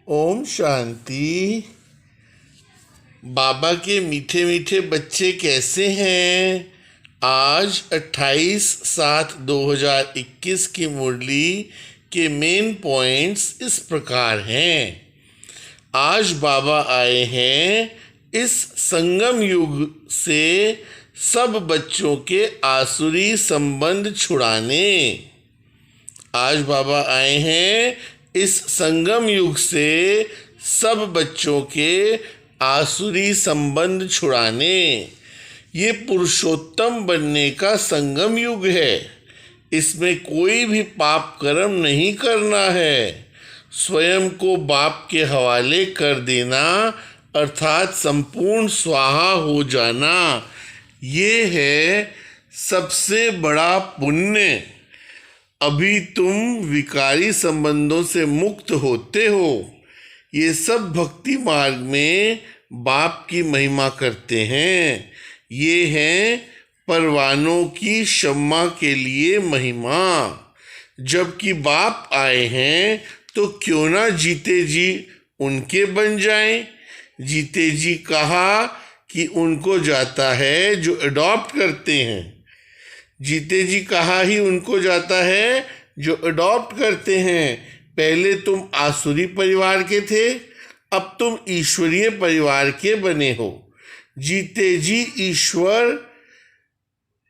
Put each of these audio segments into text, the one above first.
ओम शांति। बाबा के मीठे मीठे बच्चे कैसे हैं? आज 28/7/2021 की मुरली के मेन पॉइंट्स इस प्रकार हैं। आज बाबा आए हैं इस संगम युग से सब बच्चों के आसुरी संबंध छुड़ाने। आज बाबा आए हैं इस संगम युग से सब बच्चों के आसुरी संबंध छुड़ाने। ये पुरुषोत्तम बनने का संगम युग है। इसमें कोई भी पाप कर्म नहीं करना है। स्वयं को बाप के हवाले कर देना अर्थात संपूर्ण स्वाहा हो जाना, ये है सबसे बड़ा पुण्य। अभी तुम विकारी संबंधों से मुक्त होते हो। ये सब भक्ति मार्ग में बाप की महिमा करते हैं। ये हैं परवानों की क्षमा के लिए महिमा। जबकि बाप आए हैं तो क्यों ना जीते जी उनके बन जाएं। जीते जी कहा कि उनको जाता है जो अडॉप्ट करते हैं। जीते जी कहा ही उनको जाता है जो अडॉप्ट करते हैं। पहले तुम आसुरी परिवार के थे, अब तुम ईश्वरीय परिवार के बने हो। जीते जी ईश्वर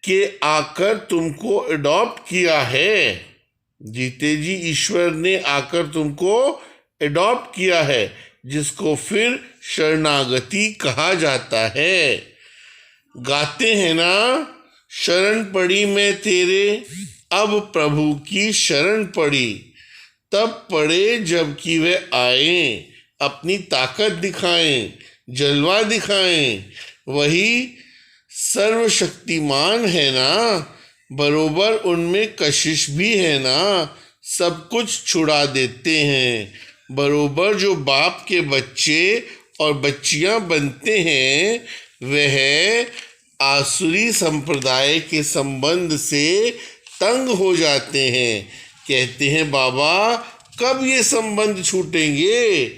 के आकर तुमको अडॉप्ट किया है। जीते जी ईश्वर ने आकर तुमको अडॉप्ट किया है, जिसको फिर शरणागति कहा जाता है। गाते हैं ना, शरण पड़ी मैं तेरे, अब प्रभु की शरण पड़ी। तब पड़े जबकि वे आए, अपनी ताकत दिखाएं, जलवा दिखाएं। वही सर्वशक्तिमान है ना, बरोबर उनमें कशिश भी है ना। सब कुछ छुड़ा देते हैं। बरोबर जो बाप के बच्चे और बच्चियां बनते हैं, वह आसुरी संप्रदाय के संबंध से तंग हो जाते हैं। कहते हैं बाबा कब ये संबंध छूटेंगे?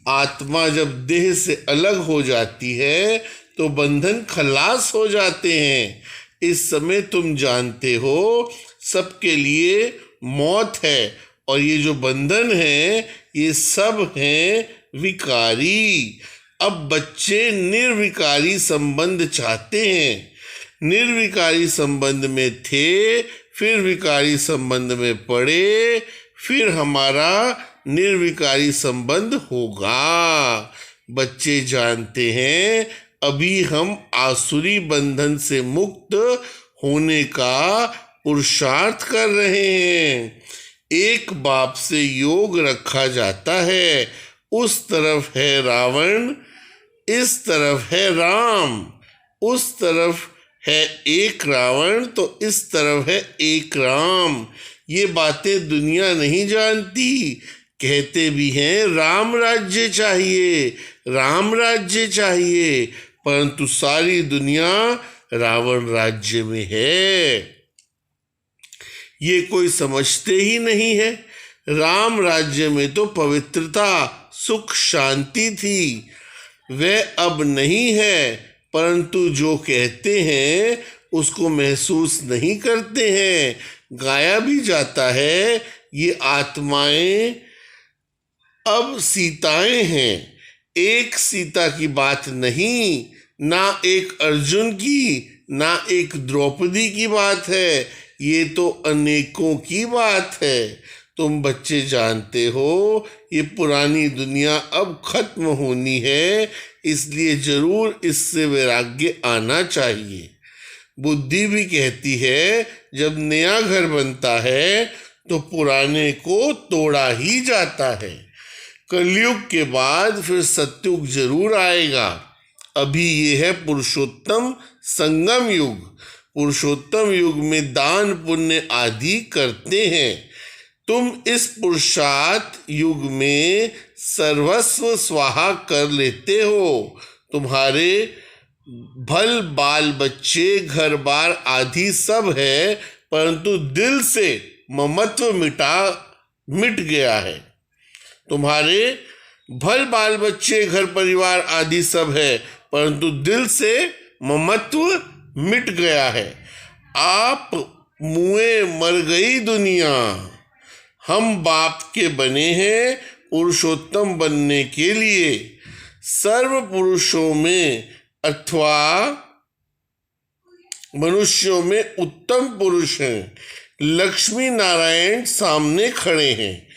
आत्मा जब देह से अलग हो जाती है तो बंधन खलास हो जाते हैं। इस समय तुम जानते हो सबके लिए मौत है, और ये जो बंधन है ये सब हैं विकारी। अब बच्चे निर्विकारी संबंध चाहते हैं। निर्विकारी संबंध में थे, फिर विकारी संबंध में पड़े, फिर हमारा निर्विकारी संबंध होगा। बच्चे जानते हैं अभी हम आसुरी बंधन से मुक्त होने का पुरुषार्थ कर रहे हैं। एक बाप से योग रखा जाता है। उस तरफ है रावण, इस तरफ है राम। उस तरफ है एक रावण तो इस तरफ है एक राम। ये बातें दुनिया नहीं जानती। कहते भी हैं राम राज्य चाहिए, राम राज्य चाहिए, परंतु सारी दुनिया रावण राज्य में है। ये कोई समझते ही नहीं है। राम राज्य में तो पवित्रता, सुख, शांति थी। वह अब नहीं है, परंतु जो कहते हैं उसको महसूस नहीं करते हैं। गाया भी जाता है ये आत्माएं अब सीताएं हैं। एक सीता की बात नहीं, ना एक अर्जुन की, ना एक द्रौपदी की बात है। ये तो अनेकों की बात है। तुम बच्चे जानते हो ये पुरानी दुनिया अब खत्म होनी है, इसलिए जरूर इससे वैराग्य आना चाहिए। बुद्धि भी कहती है जब नया घर बनता है तो पुराने को तोड़ा ही जाता है। कलयुग के बाद फिर सत्युग जरूर आएगा। अभी ये है पुरुषोत्तम संगम युग। पुरुषोत्तम युग में दान पुण्य आदि करते हैं। तुम इस पुरुषार्थ युग में सर्वस्व स्वाहा कर लेते हो। तुम्हारे भल बाल बच्चे घर बार आदि सब है, परंतु दिल से ममत्व मिट गया है। तुम्हारे भल बाल बच्चे घर परिवार आदि सब है, परंतु दिल से ममत्व मिट गया है। आप मुए मर गई दुनिया। हम बाप के बने हैं पुरुषोत्तम बनने के लिए। सर्व पुरुषों में अथवा मनुष्यों में उत्तम पुरुष हैं। लक्ष्मी नारायण सामने खड़े हैं।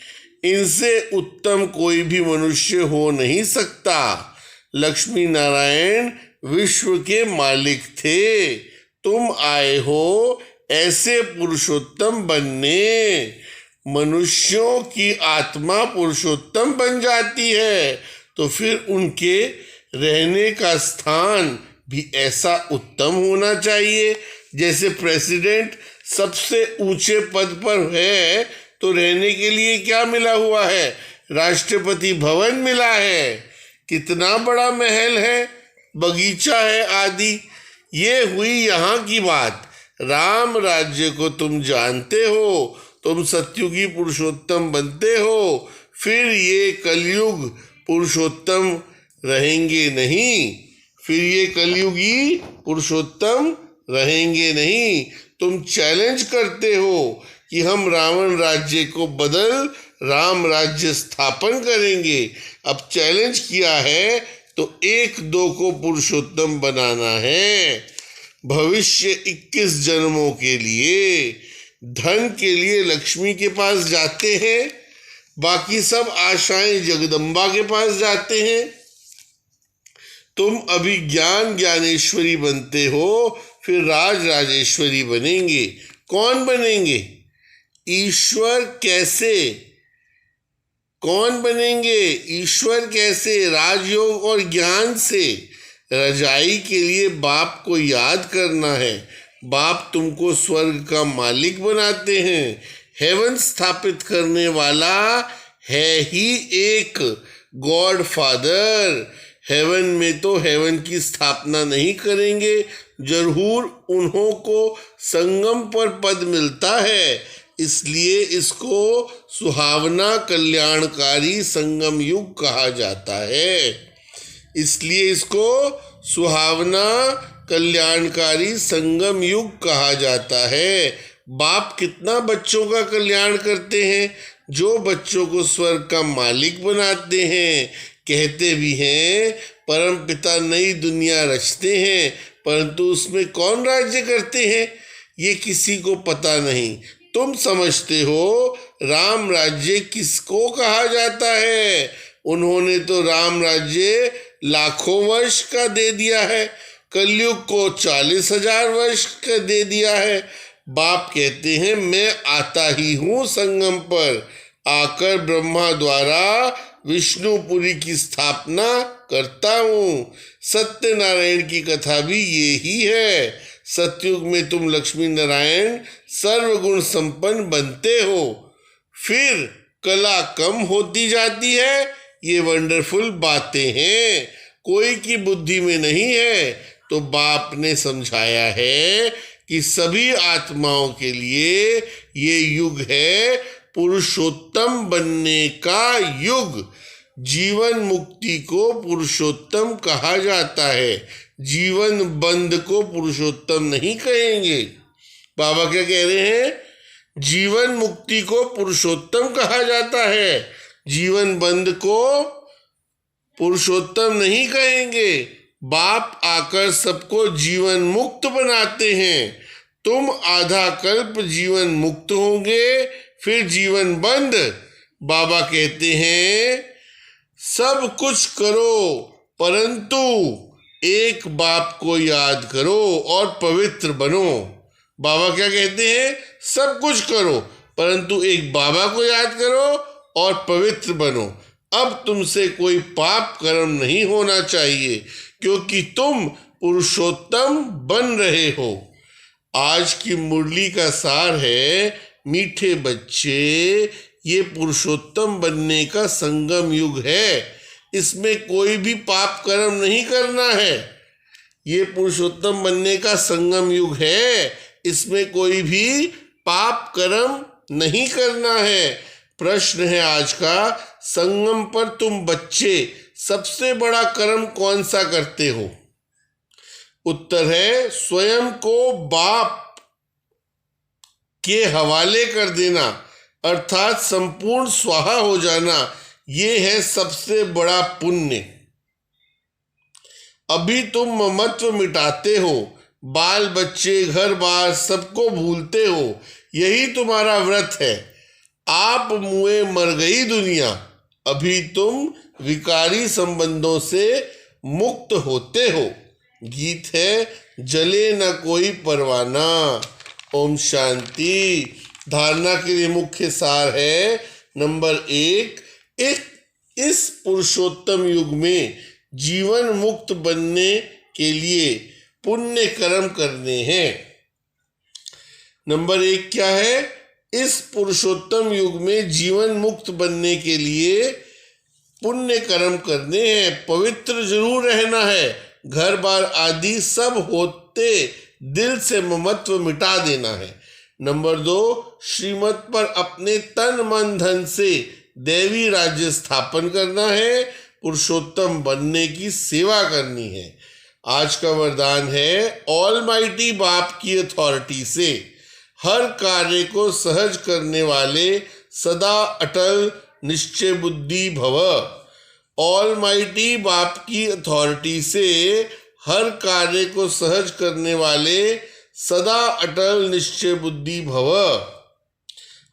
इनसे उत्तम कोई भी मनुष्य हो नहीं सकता। लक्ष्मी नारायण विश्व के मालिक थे। तुम आए हो ऐसे पुरुषोत्तम बनने। मनुष्यों की आत्मा पुरुषोत्तम बन जाती है तो फिर उनके रहने का स्थान भी ऐसा उत्तम होना चाहिए। जैसे प्रेसिडेंट सबसे ऊंचे पद पर है तो रहने के लिए क्या मिला हुआ है? राष्ट्रपति भवन मिला है। कितना बड़ा महल है, बगीचा है आदि। ये हुई यहाँ की बात। राम राज्य को तुम जानते हो, तुम सत्युगी पुरुषोत्तम बनते हो, फिर ये कलयुग पुरुषोत्तम रहेंगे नहीं। फिर ये कलयुगी पुरुषोत्तम रहेंगे नहीं। तुम चैलेंज करते हो कि हम रावण राज्य को बदल राम राज्य स्थापन करेंगे। अब चैलेंज किया है तो 1-2 को पुरुषोत्तम बनाना है। भविष्य 21 जन्मों के लिए धन के लिए लक्ष्मी के पास जाते हैं, बाकी सब आशाएं जगदम्बा के पास जाते हैं। तुम अभी ज्ञान ज्ञानेश्वरी बनते हो, फिर राज राजेश्वरी बनेंगे। कौन बनेंगे? ईश्वर कैसे? कौन बनेंगे? ईश्वर कैसे? राजयोग और ज्ञान से। रजाई के लिए बाप को याद करना है। बाप तुमको स्वर्ग का मालिक बनाते हैं। हेवन स्थापित करने वाला है ही एक गॉड फादर। हेवन में तो हेवन की स्थापना नहीं करेंगे, जरूर उन्हों को संगम पर पद मिलता है। इसलिए इसको सुहावना कल्याणकारी संगम युग कहा जाता है। इसलिए इसको सुहावना कल्याणकारी संगम युग कहा जाता है। बाप कितना बच्चों का कल्याण करते हैं, जो बच्चों को स्वर्ग का मालिक बनाते हैं। कहते भी हैं परम पिता नई दुनिया रचते हैं, परंतु उसमें कौन राज्य करते हैं ये किसी को पता नहीं। तुम समझते हो राम राज्य किसको कहा जाता है? उन्होंने तो राम राज्य लाखों वर्ष का दे दिया है, कलयुग को 40,000 वर्ष का दे दिया है। बाप कहते हैं मैं आता ही हूँ संगम पर, आकर ब्रह्मा द्वारा विष्णुपुरी की स्थापना करता हूँ। सत्यनारायण की कथा भी ये ही है। सतयुग में तुम लक्ष्मी नारायण सर्वगुण संपन्न बनते हो, फिर कला कम होती जाती है। ये वंडरफुल बातें हैं, कोई की बुद्धि में नहीं है। तो बाप ने समझाया है कि सभी आत्माओं के लिए ये युग है पुरुषोत्तम बनने का युग। जीवन मुक्ति को पुरुषोत्तम कहा जाता है, जीवन बंद को पुरुषोत्तम नहीं कहेंगे। बाबा क्या कह रहे हैं? जीवन मुक्ति को पुरुषोत्तम कहा जाता है, जीवन बंद को पुरुषोत्तम नहीं कहेंगे। बाप आकर सबको जीवन मुक्त बनाते हैं। तुम आधा कल्प जीवन मुक्त होंगे, फिर जीवन बंद। बाबा कहते हैं सब कुछ करो परंतु एक बाप को याद करो और पवित्र बनो। बाबा क्या कहते हैं? सब कुछ करो परंतु एक बाबा को याद करो और पवित्र बनो। अब तुमसे कोई पाप कर्म नहीं होना चाहिए, क्योंकि तुम पुरुषोत्तम बन रहे हो। आज की मुरली का सार है, मीठे बच्चे, ये पुरुषोत्तम बनने का संगम युग है। इसमें कोई भी पाप कर्म नहीं करना है। ये पुरुषोत्तम बनने का संगम युग है, इसमें कोई भी पाप कर्म नहीं करना है। प्रश्न है आज का, संगम पर तुम बच्चे सबसे बड़ा कर्म कौन सा करते हो? उत्तर है स्वयं को बाप के हवाले कर देना, अर्थात संपूर्ण स्वाहा हो जाना। ये है सबसे बड़ा पुण्य। अभी तुम ममत्व मिटाते हो, बाल बच्चे घर बार सबको भूलते हो, यही तुम्हारा व्रत है। आप मुए मर गई दुनिया, अभी तुम विकारी संबंधों से मुक्त होते हो। गीत है जले न कोई परवाना। ओम शांति। धारणा के लिए मुख्य सार है, नंबर 1, इस पुरुषोत्तम युग में जीवन मुक्त बनने के लिए पुण्य कर्म करने हैं। नंबर 1 क्या है? इस पुरुषोत्तम युग में जीवन मुक्त बनने के लिए पुण्य कर्म करने हैं। पवित्र जरूर रहना है, घर बार आदि सब होते दिल से ममत्व मिटा देना है। नंबर 2, श्रीमत पर अपने तन मन धन से देवी राज्य स्थापन करना है, पुरुषोत्तम बनने की सेवा करनी है। आज का वरदान है, ऑलमाइटी बाप की अथॉरिटी से हर कार्य को सहज करने वाले सदा अटल निश्चय बुद्धि भव। ऑलमाइटी बाप की अथॉरिटी से हर कार्य को सहज करने वाले सदा अटल निश्चय बुद्धि भव।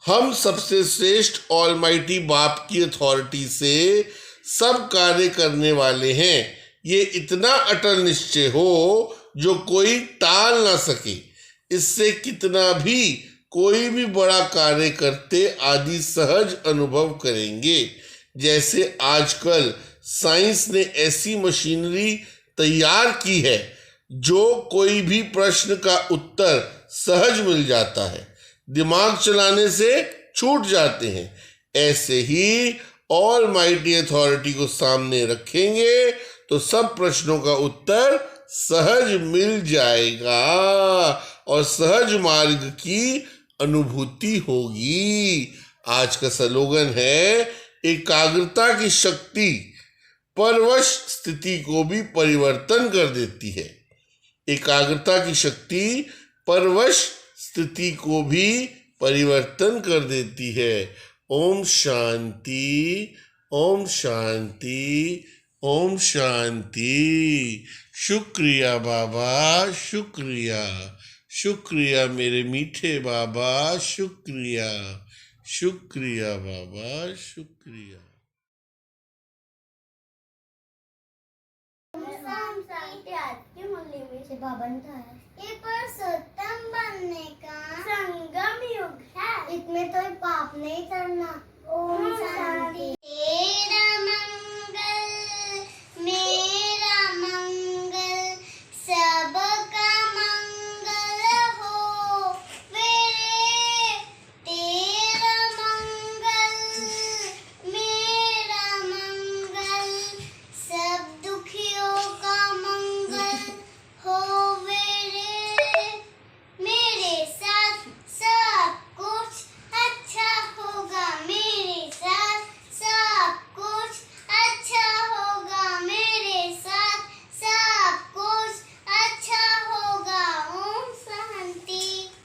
हम सबसे श्रेष्ठ ऑलमाइटी बाप की अथॉरिटी से सब कार्य करने वाले हैं। ये इतना अटल निश्चय हो जो कोई टाल ना सके। इससे कितना भी कोई भी बड़ा कार्य करते आदि सहज अनुभव करेंगे। जैसे आजकल साइंस ने ऐसी मशीनरी तैयार की है जो कोई भी प्रश्न का उत्तर सहज मिल जाता है, दिमाग चलाने से छूट जाते हैं। ऐसे ही ऑलमाइटी अथॉरिटी को सामने रखेंगे तो सब प्रश्नों का उत्तर सहज मिल जाएगा और सहज मार्ग की अनुभूति होगी। आज का स्लोगन है, एकाग्रता की शक्ति परवश स्थिति को भी परिवर्तन कर देती है। एकाग्रता की शक्ति परवश स्थिति को भी परिवर्तन कर देती है। ओम शांति, ओम शांति, ओम शांति। शुक्रिया बाबा, शुक्रिया, शुक्रिया मेरे मीठे बाबा, शुक्रिया, शुक्रिया बाबा, शुक्रिया। ये पुरुषोत्तम बनने का संगम युग है, इसमें तो पाप नहीं करना। ओम शांति।